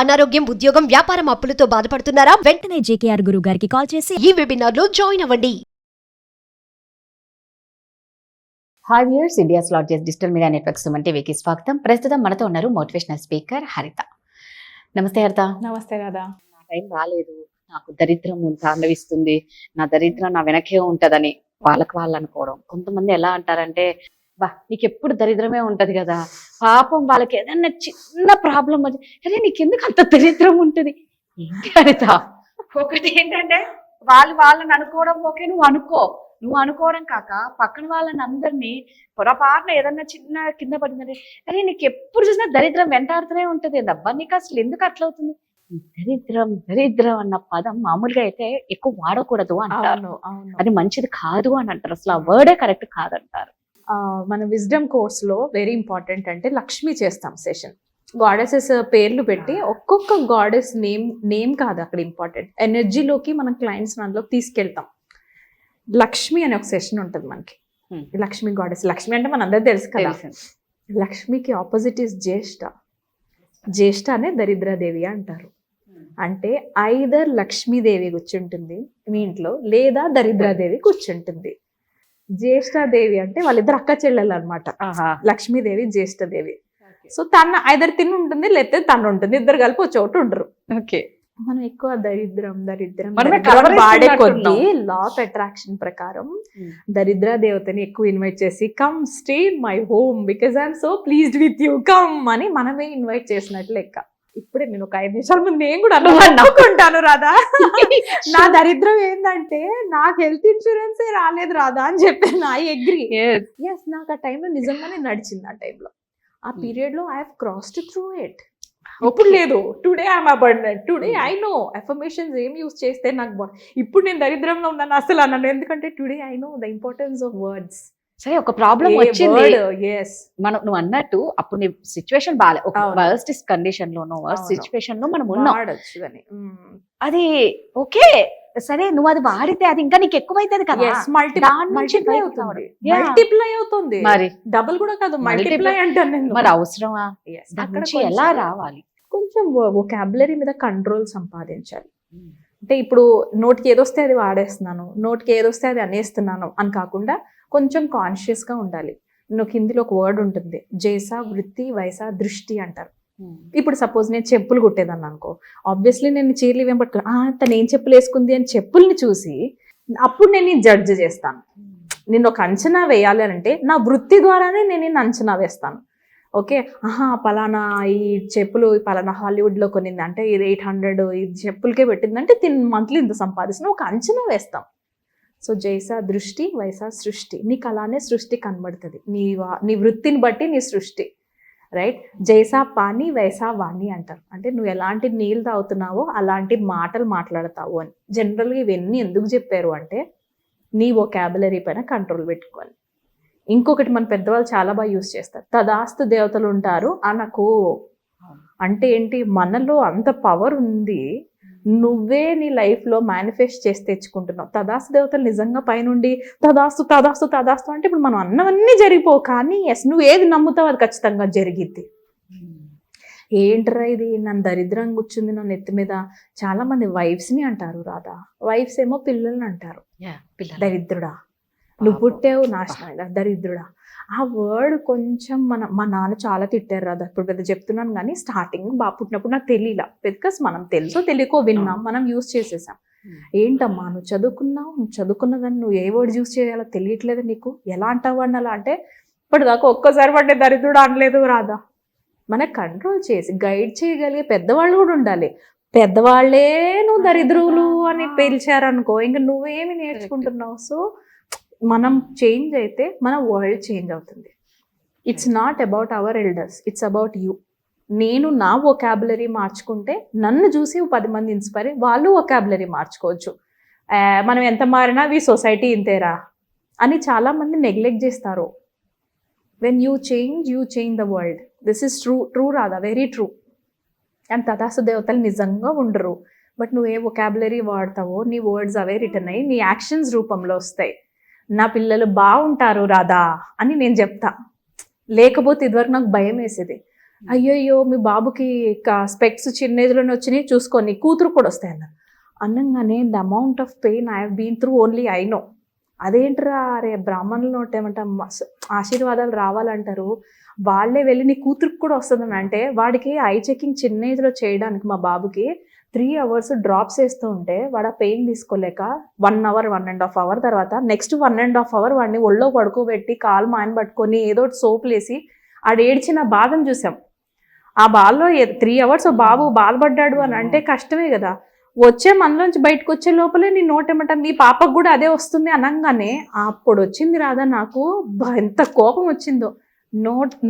అనారోగ్యం, ఉద్యోగం, వ్యాపారం అప్పులతో బాధపడుతున్నారా? వెంటనే జేకేఆర్ గురువు గారికి కాల్ చేసి ఈ వెబినార్ లో జాయిన్ అవ్వండి. Hi viewers, India's largest digital media network Suman టీవీకి స్వాగతం. ప్రస్తుతం మనతో ఉన్నారు మోటివేషనల్ స్పీకర్ హరిత. నమస్తే హరిత. నమస్తే రాధా. నా టైం రాలేదు, నాకు దరిద్రం తాండవిస్తుంది, నా దరిద్రం నా వెనకే ఉంటదని వాళ్ళకి వాళ్ళు అనుకోవడం. కొంతమంది ఎలా అంటారంటే, బా నీకు ఎప్పుడు దరిద్రమే ఉంటది కదా, పాపం వాళ్ళకి ఏదైనా చిన్న ప్రాబ్లం వచ్చి అరే నీకెందుకు అంత దరిద్రం ఉంటుంది. ఏంటి హరిత, ఒకటి ఏంటంటే వాళ్ళని అనుకోవడం ఓకే, నువ్వు అనుకోవడం కాక పక్కన వాళ్ళని అందరినీ పొరపాటున ఏదన్నా చిన్న కింద పడిందంటే అరే నీకు ఎప్పుడు చూసినా దరిద్రం వెంటాడుతూనే ఉంటది. అబ్బా నీకు అసలు ఎందుకు అట్లా అవుతుంది? దరిద్రం అన్న పదం మామూలుగా అయితే ఎక్కువ వాడకూడదు అంటారు, అది మంచిది కాదు అని అంటారు. అసలు ఆ వర్డే కరెక్ట్ కాదంటారు. మన విజ్డమ్ కోర్స్ లో వెరీ ఇంపార్టెంట్ అంటే లక్ష్మి చేస్తాం సెషన్. గాడెసెస్ పేర్లు పెట్టి ఒక్కొక్క గాడెస్ నేమ్ కాదు అక్కడ ఇంపార్టెంట్, ఎనర్జీలోకి మనం క్లయింట్స్ అందులోకి తీసుకెళ్తాం. లక్ష్మి అనే ఒక సెషన్ ఉంటుంది మనకి. లక్ష్మి గాడెస్, లక్ష్మి అంటే మన అందరికి తెలుసు కదా. లక్ష్మికి ఆపోజిట్ ఇస్ జ్యేష్ఠ అనే దరిద్రదేవి అంటారు. అంటే ఐదర్ లక్ష్మీదేవి కూర్చుంటుంది మీ ఇంట్లో, లేదా దరిద్రదేవి కూర్చుంటుంది. జ్యేష్ఠాదేవి అంటే వాళ్ళిద్దరు అక్క చెల్లెలు అనమాట. లక్ష్మీదేవి జ్యేష్ఠదేవి. సో తన ఐదర్ తిని ఉంటుంది, లేకపోతే తను ఉంటుంది, ఇద్దరు కలిపి ఒక చోటు ఉండరు. ఓకే, మనం ఎక్కువ దరిద్రం వాడే కొద్ది లా ఆఫ్ అట్రాక్షన్ ప్రకారం దరిద్ర దేవతని ఎక్కువ ఇన్వైట్ చేసి come stay in my home because I'm so pleased with you come అని మనమే ఇన్వైట్ చేసినట్లు లెక్క. ఇప్పుడే నేను ఒక 5 నిమిషాల ముందు నేను కూడా అనుకుంటాను రాధా, నా దరిద్రం ఏంటంటే నాకు హెల్త్ ఇన్సూరెన్సే రాలేదు రాధా అని చెప్పాను. I agree. ఎస్, నాకు ఆ టైంలో నిజంగానే నడిచింది. ఆ టైంలో ఆ పీరియడ్ లో I have crossed through it. ఇప్పుడు లేదు, today I'm abundant, today I know affirmations ఏం యూస్ చేస్తే నాకు ఇప్పుడు నేను దరిద్రంలో ఉన్నాను అసలు అన్నాను. ఎందుకంటే today I know the importance of words. సరే, ఒక ప్రాబ్లం వచ్చింది, నువ్వు అన్నట్టు అప్పుడు నీ సిచ్యువేషన్ బాగాలే, ఒక వర్స్ట్ కండిషన్ లోనో వర్స్ట్ సిచ్యువేషన్ లో మనం ఉన్నాం, అది ఓకే సరే, నువ్వు అది వాడితే అది ఇంకా నీకు ఎక్కువైతుంది కదా, మల్టిప్లై అవుతుంది. మరి డబుల్ కూడా కాదు, మల్టిప్లై అంటాను. మరి అవసరమా? ఎలా రావాలి? కొంచెం వొకాబులరీ మీద కంట్రోల్ సంపాదించాలి. అంటే ఇప్పుడు నోటికి ఏదొస్తే అది వాడేస్తున్నాను, నోటికి ఏదొస్తే అది అనేస్తున్నాను అని కాకుండా కొంచెం కాన్షియస్ గా ఉండాలి. నువ్వు హిందీలో ఒక వర్డ్ ఉంటుంది, జైసా వృత్తి వైసా దృష్టి అంటారు. ఇప్పుడు సపోజ్ నేను చెప్పులు కుట్టేదాన్ని అనుకో, ఆబ్వియస్లీ నేను చీరలు ఇవేం పట్టుకున్నా, తను ఏం చెప్పులు వేసుకుంది అని చెప్పుల్ని చూసి అప్పుడు నేను జడ్జ్ చేస్తాను. నేను ఒక అంచనా వేయాలి అంటే నా వృత్తి ద్వారానే నేను అంచనా వేస్తాను. ఓకే, పలానా ఈ చెప్పులు పలానా హాలీవుడ్లో కొనింది అంటే ఇది 800 ఈ చెప్పులకే పెట్టిందంటే మంత్లీ ఇంత సంపాదిస్తున్నా ఒక అంచనా వేస్తాం. సో జైసా దృష్టి వైసా సృష్టి, నీకు అలానే సృష్టి కనబడుతుంది. నీ వృత్తిని బట్టి నీ సృష్టి, రైట్? జైసా పానీ వైసా వాణి అంటారు. అంటే నువ్వు ఎలాంటి నీళ్ళు తాగుతున్నావో అలాంటి మాటలు మాట్లాడతావు అని. జనరల్గా ఇవన్నీ ఎందుకు చెప్పారు అంటే నీ వొకాబులరీ పైన కంట్రోల్ పెట్టుకోవాలి. ఇంకొకటి మన పెద్దవాళ్ళు చాలా బాగా యూజ్ చేస్తారు, తదాస్తు దేవతలు ఉంటారు అనకు. అంటే ఏంటి, మనలో అంత పవర్ ఉంది, నువ్వే నీ లైఫ్లో మేనిఫెస్ట్ చేసి తెచ్చుకుంటున్నావు. తదాస్తు దేవతలు నిజంగా పైనుండి తదాస్తు తదాస్తు తదాస్తు అంటే ఇప్పుడు మనం అన్నవన్నీ జరిగిపోవు, కానీ ఎస్ నువ్వు ఏది నమ్ముతావు అది ఖచ్చితంగా జరిగిద్ది. ఏంట్రా ఇది నన్ను దరిద్రం కూర్చుంది నన్ను ఎత్తి మీద. చాలా మంది వైఫ్స్ని అంటారు రాధా, వైఫ్స్ ఏమో పిల్లల్ని అంటారు దరిద్రుడా, నువ్వు పుట్టావు నాశనం దరిద్రుడా. ఆ వర్డ్ కొంచెం మా నాన్న చాలా తిట్టారు రాదా. ఇప్పుడు పెద్ద చెప్తున్నాను కానీ స్టార్టింగ్ బాగా పుట్టినప్పుడు నాకు తెలియలా, బికాస్ మనం తెలుసో తెలియకో విన్నాం, మనం యూజ్ చేసేసాం. ఏంటమ్మా నువ్వు చదువుకున్నదాన్ని నువ్వు ఏ వర్డ్ యూజ్ చేయాలో తెలియట్లేదు నీకు, ఎలా అంటావు అని అలా అంటే ఇప్పటిదాకా ఒక్కసారి పడ్డే దరిద్రుడు అనలేదు రాదా. మనకు కంట్రోల్ చేసి గైడ్ చేయగలిగే పెద్దవాళ్ళు కూడా ఉండాలి. పెద్దవాళ్ళే నువ్వు దరిద్రులు అని పిలిచారనుకో ఇంకా నువ్వేమి నేర్చుకుంటున్నావు. సో మనం చేంజ్ అయితే మన వరల్డ్ చేంజ్ అవుతుంది. It's not about our elders, it's about you. నేను నా వొకాబులరీ మార్చుకుంటే నన్ను చూసి 10 మంది ఇన్స్పైర్ వాళ్ళు వొకాబులరీ మార్చుకోవచ్చు. మనం ఎంత మారినా ఈ సొసైటీ ఇంతేరా అని చాలామంది నెగ్లెక్ట్ చేస్తారు. When you change the world. This is true రాదా, వెరీ ట్రూ. అండ్ తదాస్తు దేవతలు నిజంగా ఉండరు, బట్ నువ్వు ఏ వొకాబులరీ వాడతావో నీ వర్డ్స్ అవే రిటర్న్ అయ్యి నీ యాక్షన్స్ రూపంలో వస్తాయి. నా పిల్లలు బాగుంటారు రాధా అని నేను చెప్తా, లేకపోతే ఇదివరకు నాకు భయం వేసేది. అయ్యయ్యో మీ బాబుకి స్పెక్ట్స్ చిన్న ఏజ్లోనే వచ్చినాయి చూసుకోండి కూతురు కూడా వస్తాయి అన్నారు. అనగానే the amount of pain I have been through only I know. అదేంటరా అరే బ్రాహ్మణుల నోట్ ఏమంటాం ఆశీర్వాదాలు రావాలంటారు, వాళ్ళే వెళ్ళి నీ కూతురికి కూడా వస్తుందని అంటే వాడికి ఐ చెకింగ్ చిన్న ఏజ్లో చేయడానికి మా బాబుకి 3 hours డ్రాప్స్ వేస్తూ ఉంటే వాడు ఆ పెయిన్ తీసుకోలేక 1 hour 1.5 hour తర్వాత నెక్స్ట్ 1.5 hour వాడిని ఒళ్ళో పడుకోబెట్టి కాలు మాయన పట్టుకొని ఏదో సోపులు వేసి ఆడు ఏడ్చిన బాధను చూసాం. ఆ బాధలో 3 hours బాబు బాధపడ్డాడు అని అంటే కష్టమే కదా. వచ్చే మనలోంచి బయటకు వచ్చే లోపలే నీ నోటేమంట మీ పాపకు కూడా అదే వస్తుంది అనగానే అప్పుడు వచ్చింది రాదా నాకు ఎంత కోపం వచ్చిందో.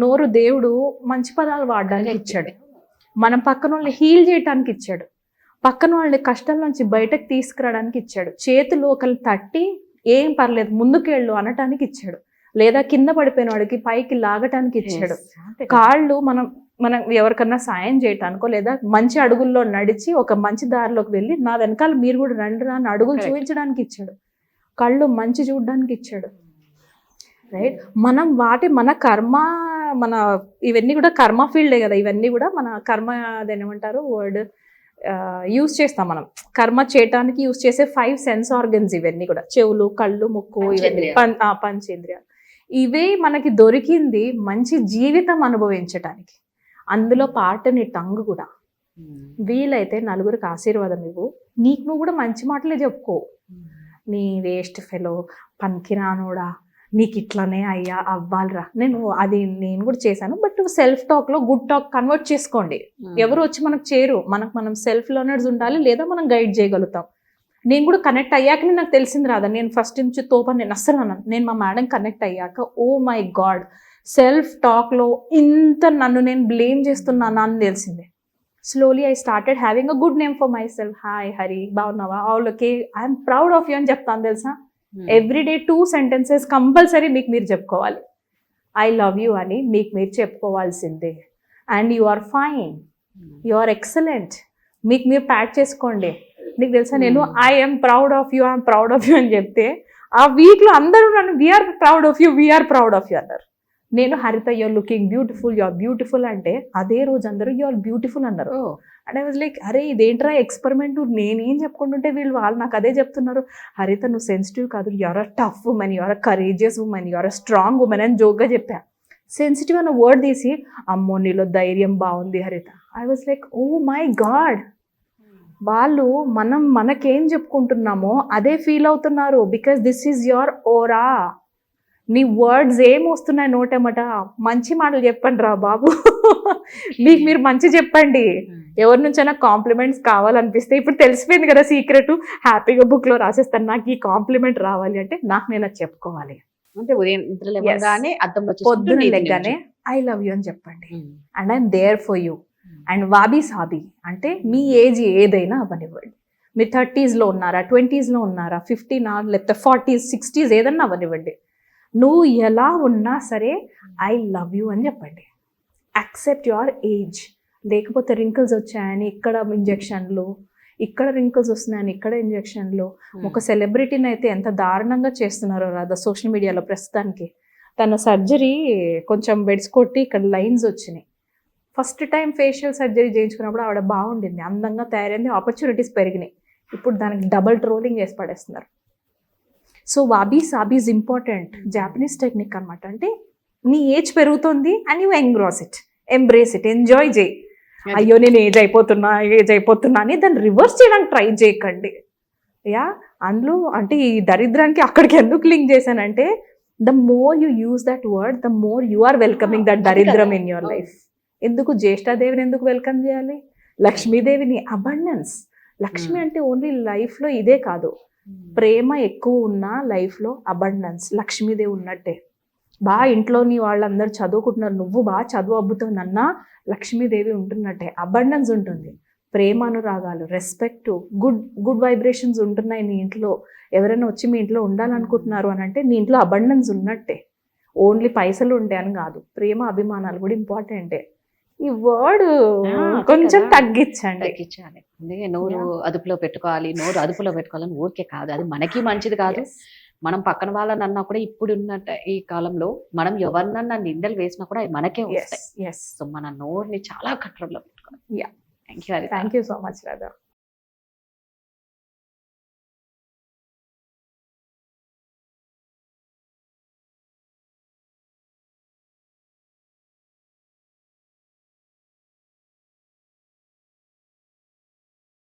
నోరు దేవుడు మంచి పదాలు వాడడానికి ఇచ్చాడు, మనం పక్కన వాళ్ళని హీల్ చేయడానికి ఇచ్చాడు, పక్కన వాళ్ళని కష్టాల నుంచి బయటకు తీసుకురావడానికి ఇచ్చాడు, చేతులు ఒకరిని తట్టి ఏం పర్లేదు ముందుకెళ్ళు అనటానికి ఇచ్చాడు, లేదా కింద పడిపోయిన వాడికి పైకి లాగటానికి ఇచ్చాడు, కాళ్ళు మనం ఎవరికన్నా సాయం చేయటానికో లేదా మంచి అడుగుల్లో నడిచి ఒక మంచి దారిలోకి వెళ్ళి నా వెనకాల మీరు కూడా రండి అని అడుగులు చూపించడానికి ఇచ్చాడు, కళ్ళు మంచి చూడడానికి ఇచ్చాడు. రైట్, మనం మన కర్మ మన ఇవన్నీ కూడా కర్మ ఫీల్డే కదా, ఇవన్నీ కూడా మన కర్మ అదేమంటారు వర్డ్ యూజ్ చేస్తాం మనం కర్మ చేయటానికి యూజ్ చేసే 5 సెన్స్ ఆర్గన్స్ ఇవన్నీ కూడా చెవులు కళ్ళు ముక్కు ఇవన్నీ పంచేంద్రియాలు. ఇవే మనకి దొరికింది మంచి జీవితం అనుభవించటానికి, అందులో పార్ట్ నీ టంగ్ కూడా. వీలైతే నలుగురికి ఆశీర్వాదం ఇవ్వు, నీకు నువ్వు కూడా మంచి మాటలే చెప్పుకో. నీ వేస్ట్ ఫెలో పనికిరానోడా నీకు ఇట్లానే అయ్యా అవ్వాలిరా, నేను కూడా చేశాను. బట్ సెల్ఫ్ టాక్లో గుడ్ టాక్ కన్వర్ట్ చేసుకోండి. ఎవరు వచ్చి మనకు చేరు, మనం సెల్ఫ్ లర్నర్స్ ఉండాలి, లేదా మనం గైడ్ చేయగలుగుతాం. నేను కూడా కనెక్ట్ అయ్యాకనే నాకు తెలిసింది రాదా, నేను ఫస్ట్ నుంచి తోపని నేను అస్సలు అన్నాను. నేను మా మేడం కనెక్ట్ అయ్యాక ఓ మై గాడ్ సెల్ఫ్ టాక్లో ఇంత నన్ను నేను బ్లేమ్ చేస్తున్నాను అని తెలిసింది. Slowly I started having a good name for myself. Hi Hari బాగున్నావా, all okay, I'm proud of you అని చెప్తాను తెలుసా. ఎవ్రీడే 2 sentences కంపల్సరీ మీకు మీరు చెప్పుకోవాలి. ఐ లవ్ యూ అని మీకు మీరు చెప్పుకోవాల్సిందే. And you are fine, you are excellent, మీకు మీరు ప్యాక్ చేసుకోండి. నీకు తెలుసా నేను I'm proud of you, I'm proud of you అని చెప్తే ఆ వీక్లో అందరూ నన్ను we're proud of you, we're proud of you అన్నారు. నేను Haritha you're looking beautiful, you're beautiful అంటే అదే రోజు అందరూ యూఆర్ బ్యూటిఫుల్ అన్నారు. అండ్ ఐ వాజ్ లైక్ అరే ఇదేంట్రా ఎక్స్పెరిమెంట్, నేనేం చెప్పుకుంటుంటే వాళ్ళు నాకు అదే చెప్తున్నారు. హరిత నువ్వు సెన్సిటివ్ కాదు, you're a tough woman, you're a courageous woman, you're a strong woman అని జోక్గా చెప్పా. సెన్సిటివ్ అన్న వర్డ్ తీసి అమ్మో నీలో ధైర్యం బాగుంది Haritha. I was like oh my God, వాళ్ళు మనకేం చెప్పుకుంటున్నామో అదే ఫీల్ అవుతున్నారు. బికాస్ దిస్ ఈజ్ యువర్ ఓరా. నీ వర్డ్స్ ఏం వస్తున్నాయి నోటేమట, మంచి మాటలు చెప్పండి రా బాబు. మీకు మీరు మంచి చెప్పండి. ఎవరి నుంచైనా కాంప్లిమెంట్స్ కావాలనిపిస్తే ఇప్పుడు తెలిసిపోయింది కదా సీక్రెట్, హ్యాపీగా బుక్లో రాసేస్తాను నాకు ఈ కాంప్లిమెంట్ రావాలి అంటే నాకు నేను అది చెప్పుకోవాలి. అంటే ఉదయం నిద్ర లేవగానే అద్దంలో పొద్దున్న లెగ్గానే ఐ లవ్ యూ అని చెప్పండి. And I'm there for you. And wabi sabi అంటే మీ ఏజ్ ఏదైనా అవ్వనివ్వండి. మీరు 30sలో ఉన్నారా, 20sలో ఉన్నారా, 50 లేకపోతే 40s 60s ఏదన్నా అవ్వనివ్వండి. నువ్వు ఎలా ఉన్నా సరే ఐ లవ్ యూ అని చెప్పండి. Accept your age. లేకపోతే రింకిల్స్ వచ్చాయని ఇక్కడ ఇంజెక్షన్లు, ఇక్కడ రింకిల్స్ వస్తున్నాయని ఇక్కడ ఇంజెక్షన్లు. ఒక సెలబ్రిటీని అయితే ఎంత దారుణంగా చేస్తున్నారో రాదా సోషల్ మీడియాలో ప్రస్తుతానికి. తన సర్జరీ కొంచెం బెడ్స్ కొట్టి ఇక్కడ లైన్స్ వచ్చినాయి. ఫస్ట్ టైం ఫేషియల్ సర్జరీ చేయించుకున్నప్పుడు ఆవిడ బాగుండింది, అందంగా తయారైంది, ఆపర్చునిటీస్ పెరిగినాయి. ఇప్పుడు దానికి డబల్ ట్రోలింగ్ చేసి పడేస్తున్నారు. So wabi sabi is important. Japanese technique అనమాట. అంటే నీ ఏజ్ పెరుగుతుంది and you embrace it, enjoy చేయి. అయ్యో నేను ఏజ్ అయిపోతున్నా అని దాన్ని రివర్స్ చేయడానికి ట్రై చేయకండి. యా, అందులో అంటే ఈ దరిద్రానికి అక్కడికి ఎందుకు లింక్ చేశానంటే the more you use that word the more you are welcoming that దరిద్రం ఇన్ యువర్ లైఫ్. ఎందుకు జ్యేష్ఠాదేవిని ఎందుకు వెల్కమ్ చేయాలి, లక్ష్మీదేవిని. అబండెన్స్. లక్ష్మి అంటే ఓన్లీ లైఫ్లో ఇదే కాదు, ప్రేమ ఎక్కువ ఉన్న లైఫ్లో అబండెన్స్. లక్ష్మీదేవి ఉన్నట్టే. బాగా ఇంట్లోని వాళ్ళందరూ చదువుకుంటున్నారు, నువ్వు బాగా చదువు అబ్బుతుందన్నా లక్ష్మీదేవి ఉంటున్నట్టే. అబండెన్స్ ఉంటుంది, ప్రేమ అనురాగాలు, రెస్పెక్ట్, గుడ్ వైబ్రేషన్స్ ఉంటున్నాయి నీ ఇంట్లో. ఎవరైనా వచ్చి మీ ఇంట్లో ఉండాలనుకుంటున్నారు అని అంటే నీ ఇంట్లో అబండెన్స్ ఉన్నట్టే. ఓన్లీ పైసలు ఉంటాయని కాదు, ప్రేమ అభిమానాలు కూడా ఇంపార్టెంటే. ఈ వర్డ్ కొంచెం తగ్గించాలి. అందుకే నోరు అదుపులో పెట్టుకోవాలి, నోరు అదుపులో పెట్టుకోవాలని ఊరికే కాదు, అది మనకి మంచిది కాదు, మనం పక్కన వాళ్ళని అన్నా కూడా ఇప్పుడున్న ఈ కాలంలో మనం ఎవరినన్నా నిందలు వేసినా కూడా అవి మనకే ఎస్ వస్తాయి. ఎస్ సో మన నోరుని చాలా కంట్రోల్లో పెట్టుకోవాలి. Yeah. థ్యాంక్ యూ హరిత. Thank you so much Radha.